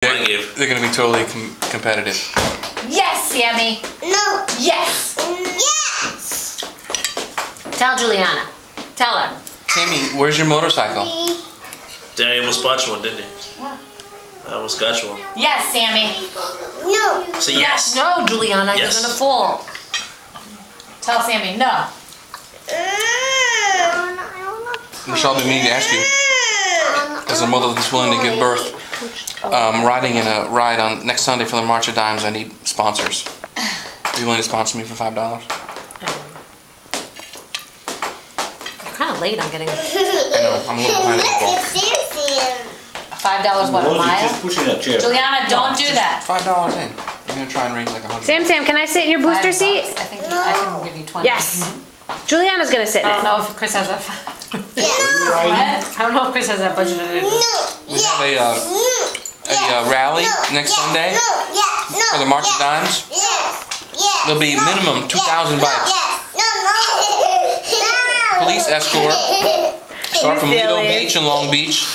They're going to be totally competitive. Yes, Sammy. No. Yes. Yes. Tell Juliana. Tell her. Sammy, where's your motorcycle? Danny almost bought you one, didn't he? What? I almost got you one. Yes, Sammy. No. Say yes. No, Juliana, Yes. you're gonna fall. Tell Sammy no. Michelle, we need to ask you, as a mother that's willing to give birth, riding in a ride on next Sunday for the March of Dimes, I need sponsors. Are you willing to sponsor me for $5? You're kind of late on getting I know, I'm a little behind the ball. $5 what, a mile? Just pushing that chair. Juliana, don't do that. $5 in. I'm going to try and raise like 100. Sam, can I sit in your booster $5. seat? I think I can give you 20. Yes. Juliana's gonna sit in I don't it. know if Chris has that. Yeah. What? I don't know if Chris has that budgeted in. We have a rally next Sunday for the March of Dimes. There'll be minimum 2,000 bikes. Police escort. Start from Lido silly. Beach in Long Beach.